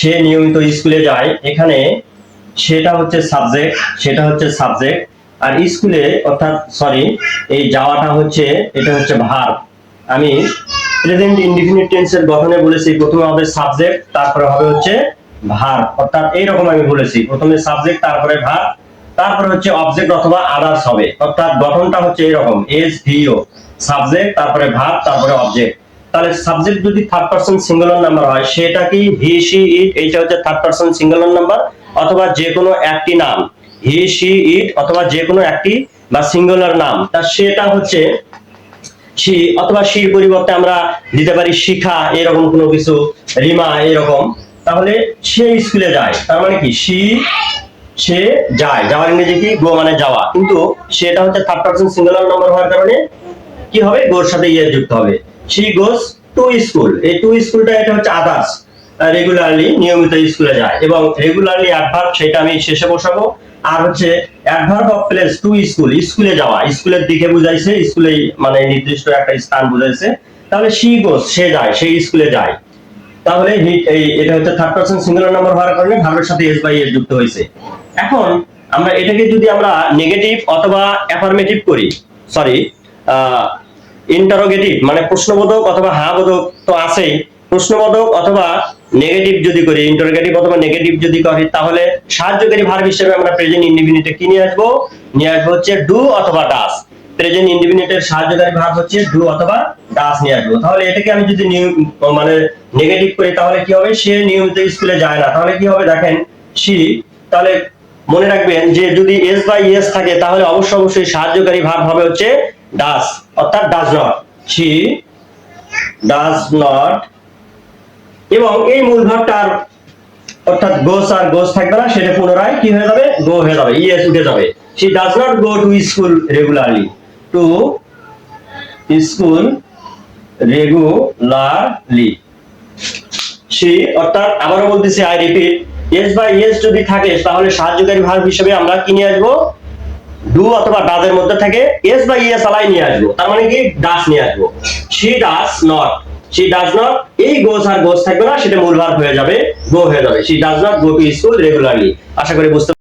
সে নিয়মিত স্কুলে যায়, এখানে সেটা হচ্ছে সাবজেক্ট আর স্কুলে অর্থাৎ সরি এই যাওয়াটা হচ্ছে এটা হচ্ছে ভার্ব। আমি প্রেজেন্ট ইনডিফিনিট টেন্সের গঠনে বলেছি প্রথমে হবে সাবজেক্ট তারপরে হবে হচ্ছে ভার্ব, অর্থাৎ এইরকম আমি বলেছি প্রথমে সাবজেক্ট তারপরে ভার্ব তারপরে হচ্ছে অবজেক্ট অথবা আদার্স হবে, অর্থাৎ গঠনটা হচ্ছে এরকম এস ভিও, সাবজেক্ট তারপরে ভার্ব তারপরে অবজেক্ট। তাহলে সাবজেক্ট যদি থার্ড পারসন সিঙ্গুলার নাম্বার হয় সেটা কি হি সি ইট, এইটা হচ্ছে থার্ড পারসন সিঙ্গুলার নাম্বার, অথবা যে কোনো একটি নাম হি সি ইট অথবা যে কোনো একটি বা সিঙ্গুলার নাম তা সেটা হচ্ছে সি, অথবা সির পরিবর্তে আমরা দিতে পারি শিখা এরকম কোনো কিছু, রিমা এরকম। তাহলে সে স্কুলে যায় তার মানে কি সে যায়, যাওয়ার ইংরেজি কি গো মানে যাওয়া, কিন্তু সেটা হচ্ছে থার্ড পারসন সিঙ্গুলার নাম্বার হওয়ার কারণে কি হবে গোর সাথে ইয়ে যুক্ত হবে, শি গোস টু স্কুল। এই টু স্কুলটা এটা হচ্ছে আদার্স, রেগুলারলি নিয়মিত স্কুলে যায়, এবং রেগুলারলি অ্যাডভার্ব সেটা আমি শেষে বসাবো। আর হচ্ছে adverb of place to school, স্কুলে যাওয়া, স্কুলের দিকে বুঝাইছে, স্কুলে মানে নির্দিষ্ট একটা স্থান বুঝাইছে। তাহলে শি গোস সে যায়, সেই স্কুলে যায়। তাহলে এটা হচ্ছে থার্ড পারসন সিঙ্গুলার নাম্বার হওয়ার কারণে ভার্বের সাথে এস বাই এস যুক্ত হয়েছে। এখন আমরা এটাকে যদি আমরা নেগেটিভ অথবা অ্যাফার্মেটিভ করি, সরি ইন্টারোগেটিভ মানে প্রশ্নবোধক অথবা হ্যাঁ বোধক তো আছেই, প্রশ্নবোধক অথবা নেগেটিভ যদি করি, ইন্টারোগেটিভ অথবা নেগেটিভ যদি করি, তাহলে সাহায্যকারী ভার্ব হিসেবে আমরা প্রেজেন্ট ইনডিফিনিটে কি নিয়ে আসবো হচ্ছে ডু অথবা ডাস। প্রেজেন্ট ইনডিফিনিটের সাহায্যকারী ভার্ব হচ্ছে ডু অথবা ডাস নিয়ে আসবো। তাহলে এটাকে আমি যদি মানে নেগেটিভ করি তাহলে কি হবে, সে নিয়মিত স্কুলে যায় না, তাহলে কি হবে দেখেন সি। তাহলে মনে রাখবেন যে যদি এস বাই এস থাকে তাহলে অবশ্যই সাহায্যকারী ভার্ব হবে হচ্ছে ডাস, অর্থাৎ does not, she does not. এবং এই মূল ভার্বটার অর্থাৎ গোস আর গোস থাকবে না, সেটা পুনরায় কি হয়ে যাবে গো হয়ে যাবে, ইএস উঠে যাবে। She does not go to school regularly, to school regularly. She অর্থাৎ আবারও বলতেছি I repeat, S by S যদি থাকে তাহলে সাহায্যকারী ভার্ব হিসেবে আমরা কি নিয়ে আসবো ডু অথবা ডাজ এর মধ্যে থেকে এস বাই এস আলাই নিয়ে আসবো, তার মানে কি ডাস নিয়ে আসবো। সি ডাজ নট এই গোস আর গোস থাকবে না, সেটা মূল ভার্ব হয়ে যাবে গো হয়ে যাবে, she does not go to school regularly. আশা করি বুঝতে